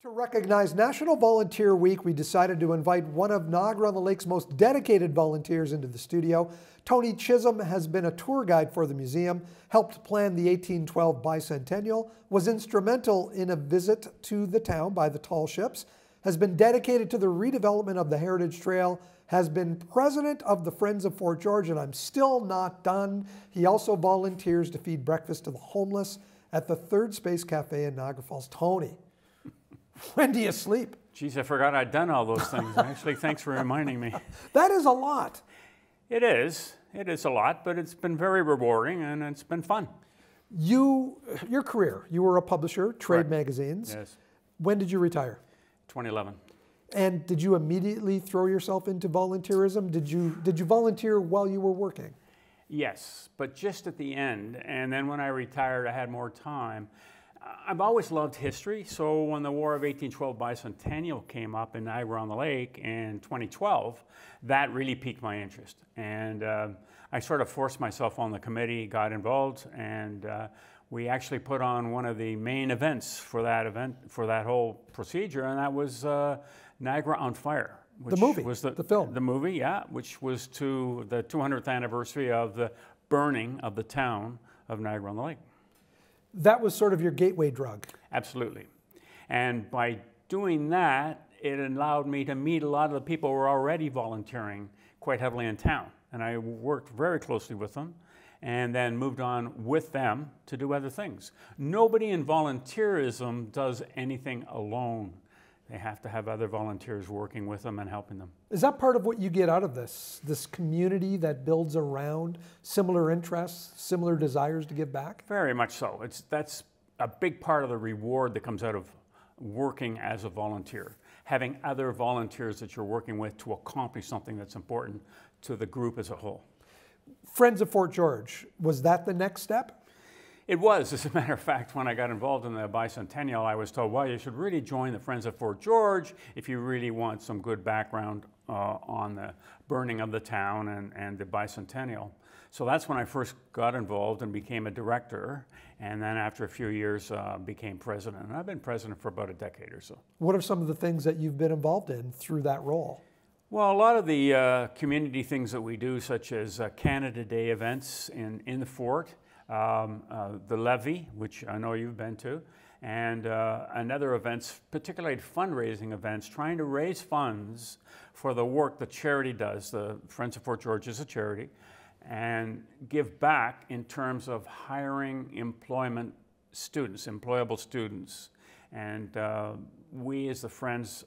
To recognize National Volunteer Week, we decided to invite one of Niagara-on-the-Lake's most dedicated volunteers into the studio. Tony Chisholm has been a tour guide for the museum, helped plan the 1812 Bicentennial, was instrumental in a visit to the town by the tall ships, has been dedicated to the redevelopment of the Heritage Trail, has been president of the Friends of Fort George, and I'm still not done. He also volunteers to feed breakfast to the homeless at the Third Space Cafe in Niagara Falls. Tony, when do you sleep? Geez, I forgot I'd done all those things. Actually, thanks for reminding me. That is a lot. It is. It is a lot, but it's been very rewarding and it's been fun. Your career, you were a publisher, trade magazines. Yes. When did you retire? 2011. And did you immediately throw yourself into volunteerism? Did you volunteer while you were working? Yes, but just at the end. And then when I retired, I had more time. I've always loved history, so when the War of 1812 Bicentennial came up in Niagara-on-the-Lake in 2012, that really piqued my interest. And I sort of forced myself on the committee, got involved, and we actually put on one of the main events for that whole procedure, and that was Niagara on Fire. Which the movie, was the film. The movie, yeah, which was to the 200th anniversary of the burning of the town of Niagara-on-the-Lake. That was sort of your gateway drug. Absolutely. And by doing that, it allowed me to meet a lot of the people who were already volunteering quite heavily in town. And I worked very closely with them and then moved on with them to do other things. Nobody in volunteerism does anything alone. They have to have other volunteers working with them and helping them. Is that part of what you get out of this community that builds around similar interests, similar desires to give back? Very much so. That's a big part of the reward that comes out of working as a volunteer. Having other volunteers that you're working with to accomplish something that's important to the group as a whole. Friends of Fort George, was that the next step? It was. As a matter of fact, when I got involved in the Bicentennial, I was told, well, you should really join the Friends of Fort George if you really want some good background on the burning of the town and the Bicentennial. So that's when I first got involved and became a director, and then after a few years became president. And I've been president for about a decade or so. What are some of the things that you've been involved in through that role? Well, a lot of the community things that we do, such as Canada Day events in the fort, the levee, which I know you've been to, and other events, particularly fundraising events, trying to raise funds for the work the charity does. The Friends of Fort George is a charity, and give back in terms of hiring employable students. And we as the Friends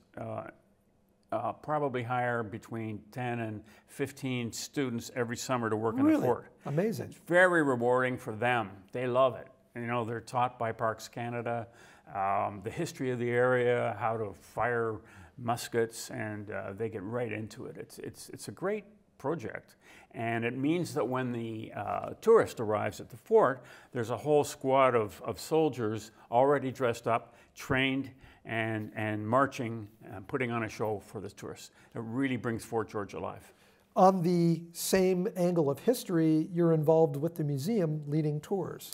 probably hire between 10 and 15 students every summer to work in the fort. Amazing. It's very rewarding for them. They love it. You know, they're taught by Parks Canada the history of the area, how to fire muskets, and they get right into it. It's a great project, and it means that when the tourist arrives at the fort, there's a whole squad of soldiers already dressed up, trained, and marching, putting on a show for the tourists. It really brings Fort George alive. On the same angle of history, you're involved with the museum leading tours.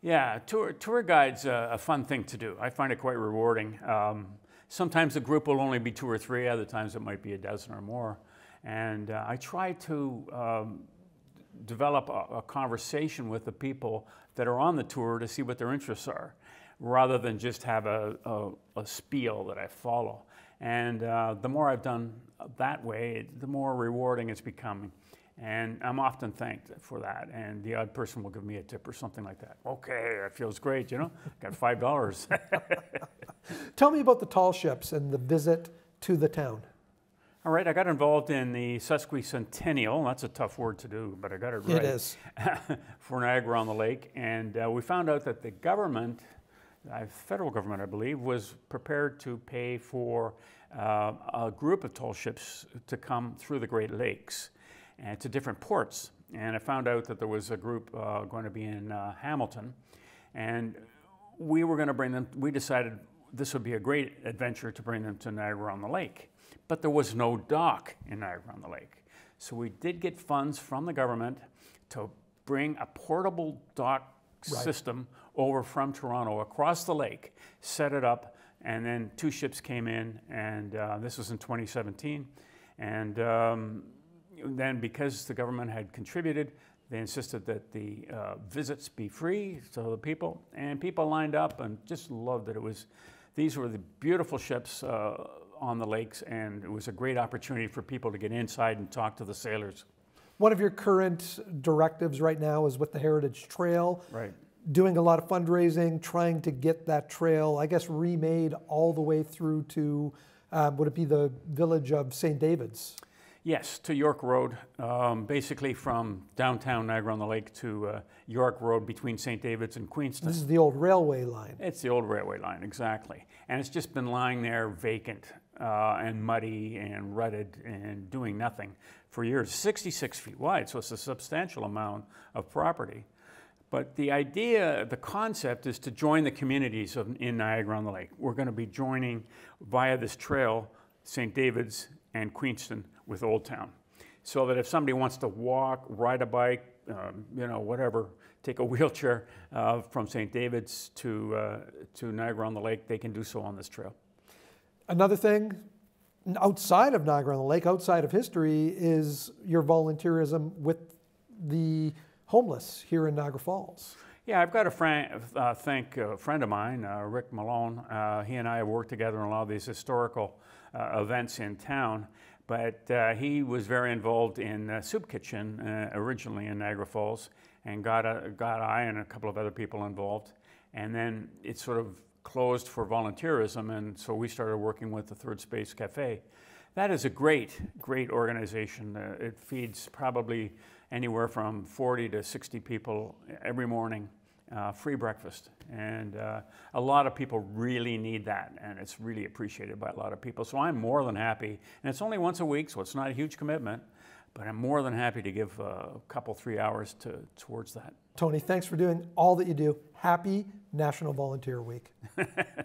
Yeah, tour guide's a fun thing to do. I find it quite rewarding. Sometimes the group will only be 2 or 3, other times it might be a dozen or more. And I try to develop a conversation with the people that are on the tour to see what their interests are, rather than just have a spiel that I follow. And the more I've done that way, the more rewarding it's becoming. And I'm often thanked for that. And the odd person will give me a tip or something like that. Okay, that feels great, you know? Got $5. Tell me about the tall ships and the visit to the town. All right, I got involved in the Bicentennial. That's a tough word to do, but I got it right. It is. For Niagara-on-the-Lake. And we found out that the government, federal government, I believe, was prepared to pay for a group of tall ships to come through the Great Lakes and to different ports. And I found out that there was a group going to be in Hamilton, and we were going to bring them. We decided this would be a great adventure to bring them to Niagara-on-the-Lake, but there was no dock in Niagara-on-the-Lake. So we did get funds from the government to bring a portable dock system over from Toronto across the lake, set it up And then 2 ships came in, and this was in 2017. And then because the government had contributed, they insisted that the visits be free to the people, and people lined up and just loved it. These were the beautiful ships on the lakes, and it was a great opportunity for people to get inside and talk to the sailors. One of your current directives right now is with the Heritage Trail. Right. Doing a lot of fundraising, trying to get that trail, I guess, remade all the way through to, would it be the village of St. David's? Yes, to York Road, basically from downtown Niagara-on-the-Lake to York Road between St. David's and Queenston. This is the old railway line. It's the old railway line, exactly. And it's just been lying there vacant and muddy and rutted and doing nothing for years. 66 feet wide, so it's a substantial amount of property. But the idea, the concept is to join the communities in Niagara-on-the-Lake. We're going to be joining via this trail, St. David's and Queenston with Old Town. So that if somebody wants to walk, ride a bike, whatever, take a wheelchair from St. David's to Niagara-on-the-Lake, they can do so on this trail. Another thing, outside of Niagara-on-the-Lake, outside of history, is your volunteerism with the homeless here in Niagara Falls. Yeah, I've got to thank a friend of mine, Rick Malone. He and I have worked together on a lot of these historical events in town, but he was very involved in Soup Kitchen originally in Niagara Falls, and got I and a couple of other people involved. And then it sort of closed for volunteerism, and so we started working with the Third Space Cafe. That is a great, great organization. It feeds probably anywhere from 40 to 60 people every morning, free breakfast. And a lot of people really need that, and it's really appreciated by a lot of people. So I'm more than happy, and it's only once a week, so it's not a huge commitment, but I'm more than happy to give a couple, 3 hours towards that. Tony, thanks for doing all that you do. Happy National Volunteer Week.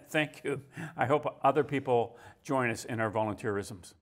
Thank you. I hope other people join us in our volunteerisms.